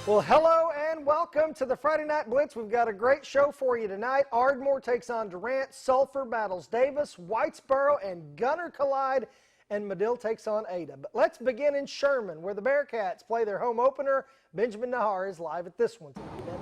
Well, hello and welcome to the Friday Night Blitz. We've got a great show for you tonight. Ardmore takes on Durant, Sulphur battles Davis, Whitesboro and Gunner collide, and Medill takes on Ada. But let's begin in Sherman, where the Bearcats play their home opener. Benjamin Nahar is live at this one tonight.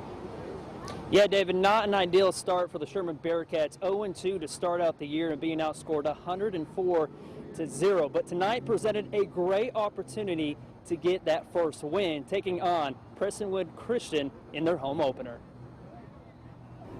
Yeah, David, not an ideal start for the Sherman Bearcats. 0-2 to start out the year and being outscored 104-0. But tonight presented a great opportunity to get that first win, taking on Prestonwood Christian in their home opener.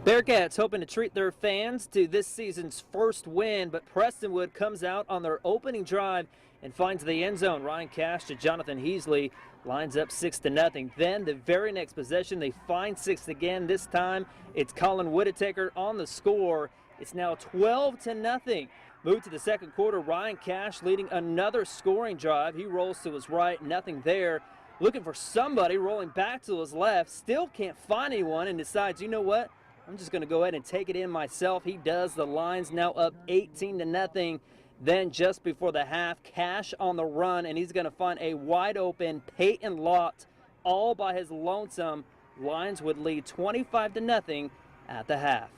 Bearcats hoping to treat their fans to this season's first win, but Prestonwood comes out on their opening drive and finds the end zone. Ryan Cash to Jonathan Heasley lines up 6-0. Then the very next possession, they find 6 again. This time it's Colin Whittaker on the score. It's now 12-0. Move to the second quarter, Ryan Cash leading another scoring drive. He rolls to his right, nothing there. Looking for somebody, rolling back to his left, still can't find anyone, and decides, you know what, I'm just going to go ahead and take it in myself. He does. The line's now up 18-0. Then just before the half, Cash on the run, and he's going to find a wide open Peyton Lott all by his lonesome. Lions would lead 25-0 at the half.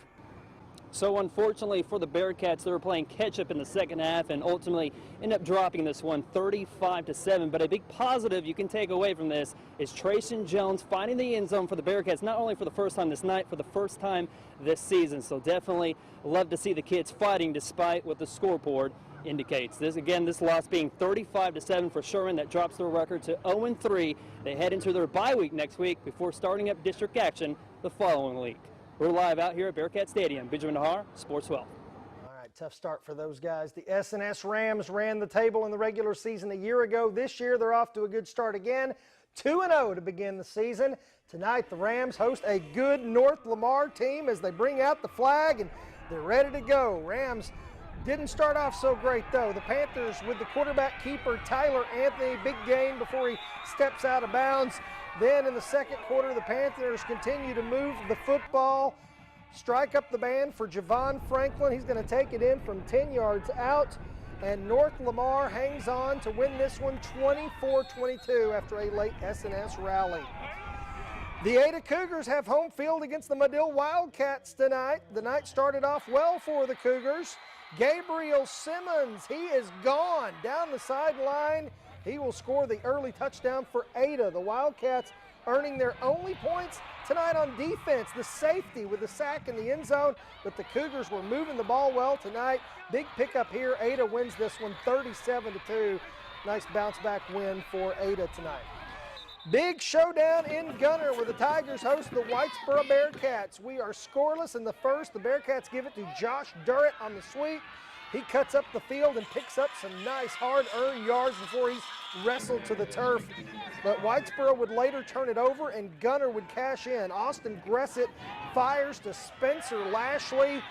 So unfortunately for the Bearcats, they were playing catch-up in the second half and ultimately end up dropping this one 35-7. But a big positive you can take away from this is Trayson Jones finding the end zone for the Bearcats, not only for the first time this night, for the first time this season. So definitely love to see the kids fighting despite what the scoreboard indicates. This loss being 35-7 for Sherman. That drops their record to 0-3. They head into their bye week next week before starting up district action the following week. We're live out here at Bearcat Stadium. Benjamin Nahar, Sports 12. All right, tough start for those guys. The S&S Rams ran the table in the regular season a year ago. This year, they're off to a good start again. 2-0 to begin the season. Tonight, the Rams host a good North Lamar team as they bring out the flag, and they're ready to go. Rams didn't start off so great, though. The Panthers with the quarterback keeper, Tyler Anthony, big gain before he steps out of bounds. Then in the second quarter, the Panthers continue to move the football, strike up the band for Javon Franklin. He's going to take it in from 10 yards out, and North Lamar hangs on to win this one 24-22 after a late S&S rally. The Ada Cougars have home field against the Medill Wildcats tonight. The night started off well for the Cougars. Gabriel Simmons, he is gone down the sideline. He will score the early touchdown for Ada. The Wildcats earning their only points tonight on defense. The safety with the sack in the end zone, but the Cougars were moving the ball well tonight. Big pickup here. Ada wins this one 37-2. Nice bounce back win for Ada tonight. Big showdown in Gunner where the Tigers host the Whitesboro Bearcats. We are scoreless in the first. The Bearcats give it to Josh Durrett on the sweep. He cuts up the field and picks up some nice hard-earned yards before he's wrestled to the turf. But Whitesboro would later turn it over and Gunner would cash in. Austin Gressett fires to Spencer Lashley.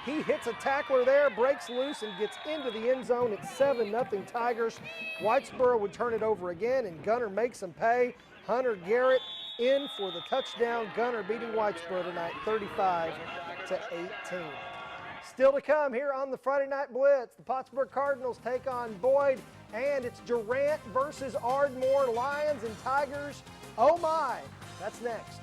He hits a tackler there, breaks loose, and gets into the end zone. It's 7-0 Tigers. Whitesboro would turn it over again, and Gunner makes them pay. Hunter Garrett in for the touchdown. Gunner beating Whitesboro tonight, 35-18. Still to come here on the Friday Night Blitz. The Pottsburg Cardinals take on Boyd, and it's Durant versus Ardmore. Lions and Tigers. Oh my, that's next.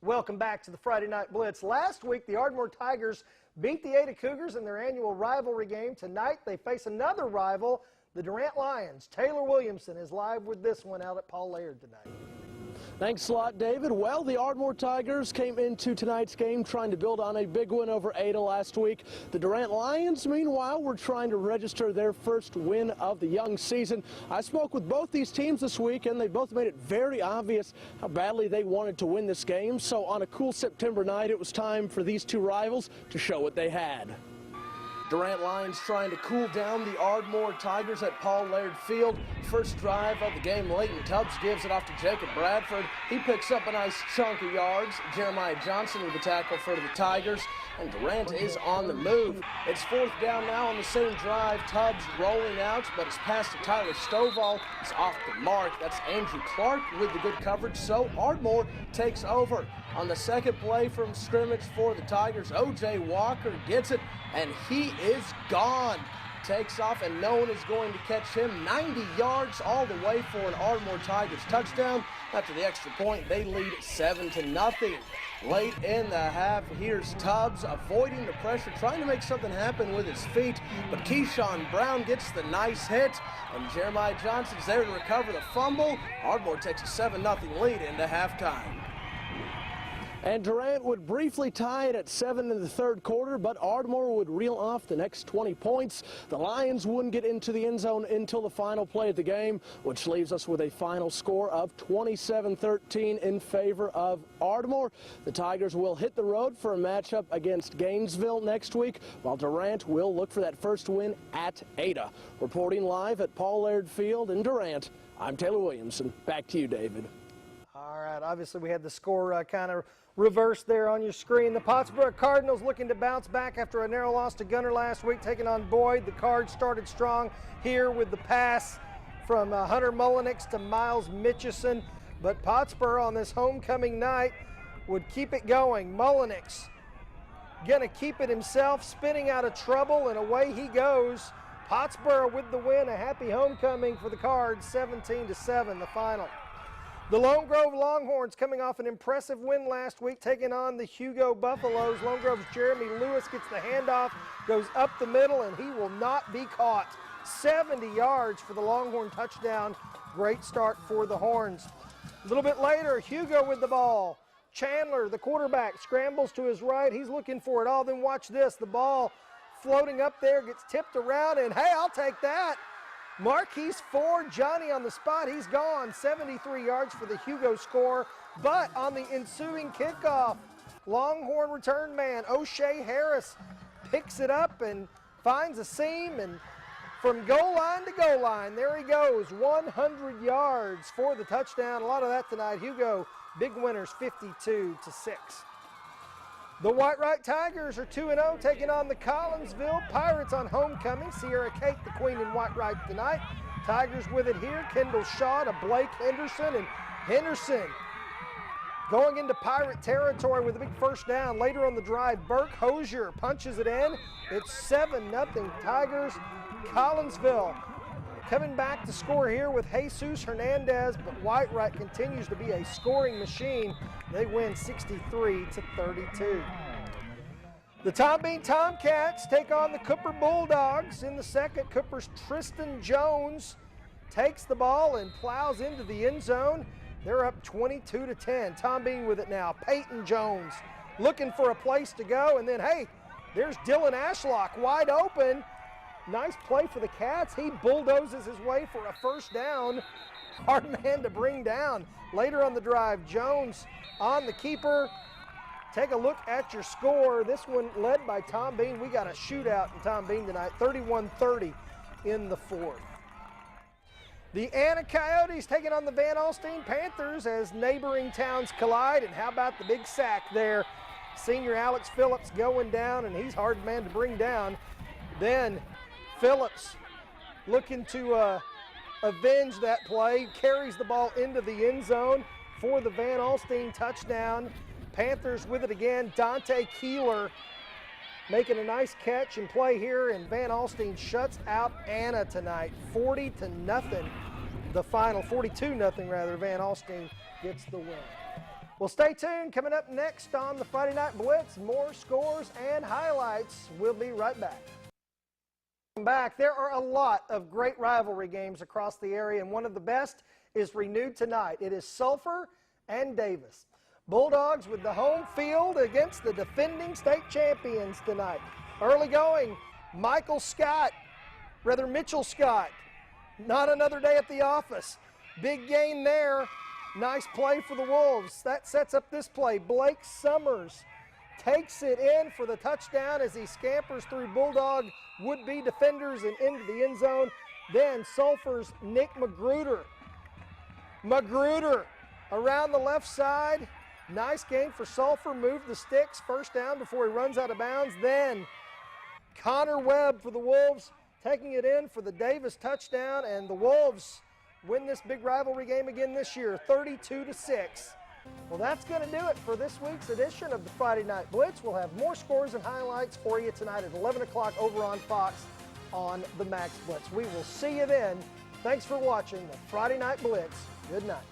Welcome back to the Friday Night Blitz. Last week, the Ardmore Tigers beat the Ada Cougars in their annual rivalry game. Tonight, they face another rival, the Durant Lions. Taylor Williamson is live with this one out at Paul Laird tonight. Thanks a lot, David. Well, the Ardmore Tigers came into tonight's game trying to build on a big win over Ada last week. The Durant Lions, meanwhile, were trying to register their first win of the young season. I spoke with both these teams this week, and they both made it very obvious how badly they wanted to win this game. So on a cool September night, it was time for these two rivals to show what they had. Durant Lions trying to cool down the Ardmore Tigers at Paul Laird Field. First drive of the game, Leighton Tubbs gives it off to Jacob Bradford. He picks up a nice chunk of yards. Jeremiah Johnson with the tackle for the Tigers. And Durant is on the move. It's fourth down now on the same drive. Tubbs rolling out, but it's passed to Tyler Stovall. It's off the mark. That's Andrew Clark with the good coverage. So Ardmore takes over. On the second play from scrimmage for the Tigers, O.J. Walker gets it, and he is gone. takes off, and no one is going to catch him. 90 yards all the way for an Ardmore Tigers touchdown. After the extra point, they lead 7-0. Late in the half, here's Tubbs avoiding the pressure, trying to make something happen with his feet, but Keyshawn Brown gets the nice hit, and Jeremiah Johnson's there to recover the fumble. Ardmore takes a 7-0 lead into halftime. And Durant would briefly tie it at 7 in the third quarter, but Ardmore would reel off the next 20 points. The Lions wouldn't get into the end zone until the final play of the game, which leaves us with a final score of 27-13 in favor of Ardmore. The Tigers will hit the road for a matchup against Gainesville next week, while Durant will look for that first win at Ada. Reporting live at Paul Laird Field in Durant, I'm Taylor Williamson. Back to you, David. All right, obviously we had the score kind of reversed there on your screen. The Pottsboro Cardinals looking to bounce back after a narrow loss to Gunner last week, taking on Boyd. The Cards started strong here with the pass from Hunter Mullenix to Miles Mitchison, but Pottsboro on this homecoming night would keep it going. Mullenix gonna keep it himself, spinning out of trouble, and away he goes. Pottsboro with the win, a happy homecoming for the Cards, 17-7 the final. The Lone Grove Longhorns coming off an impressive win last week, taking on the Hugo Buffaloes. Lone Grove's Jeremy Lewis gets the handoff, goes up the middle, and he will not be caught. 70 yards for the Longhorn touchdown. Great start for the Horns. A little bit later, Hugo with the ball. Chandler, the quarterback, scrambles to his right. He's looking for it all. Then watch this. The ball floating up there, gets tipped around, and hey, I'll take that. Marquise Ford, Johnny on the spot, he's gone. 73 yards for the Hugo score, but on the ensuing kickoff, Longhorn return man O'Shea Harris picks it up and finds a seam, and from goal line to goal line, there he goes, 100 yards for the touchdown. A lot of that tonight. Hugo, big winners, 52-6. The White-Right Tigers are 2-0, taking on the Collinsville Pirates on homecoming. Sierra Kate, the queen in White-Right tonight. Tigers with it here. Kendall Shaw to Blake Henderson, and Henderson going into Pirate territory with a big first down. Later on the drive, Burke Hosier punches it in. It's 7-0 Tigers. Collinsville coming back to score here with Jesus Hernandez, but White-Right continues to be a scoring machine. They win 63-32. The Tom Bean Tomcats take on the Cooper Bulldogs in the second. Cooper's Tristan Jones takes the ball and plows into the end zone. They're up 22-10. Tom Bean with it now. Peyton Jones looking for a place to go, and then, hey, there's Dylan Ashlock wide open. Nice play for the Cats. He bulldozes his way for a first down. Hard man to bring down. Later on the drive, Jones on the keeper. Take a look at your score. This one led by Tom Bean. We got a shootout in Tom Bean tonight, 31-30 in the fourth. The Anna Coyotes taking on the Van Alstyne Panthers as neighboring towns collide. And how about the big sack there? Senior Alex Phillips going down, and he's hard man to bring down. Then Phillips looking to avenge that play, carries the ball into the end zone for the Van Alstyne touchdown. Panthers with it again. Dante Keeler making a nice catch and play here, and Van Alstyne shuts out Anna tonight. 40-0 the final, 42-0 rather. Van Alstyne gets the win. Well, stay tuned. Coming up next on the Friday Night Blitz, more scores and highlights. We'll be right back. Back. There are a lot of great rivalry games across the area, and one of the best is renewed tonight. It is Sulphur and Davis. Bulldogs with the home field against the defending state champions tonight. Early going, Mitchell Scott. Not another day at the office. Big gain there. Nice play for the Wolves. That sets up this play. Blake Summers takes it in for the touchdown as he scampers through Bulldog would-be defenders and into the end zone. Then Sulphur's Nick Magruder. Around the left side. Nice game for Sulphur. Moved the sticks. First down before he runs out of bounds. Then Connor Webb for the Wolves, taking it in for the Davis touchdown. And the Wolves win this big rivalry game again this year, 32-6. Well, that's going to do it for this week's edition of the Friday Night Blitz. We'll have more scores and highlights for you tonight at 11 o'clock over on Fox. on the Max Blitz. We will see you then. Thanks for watching the Friday Night Blitz. Good night.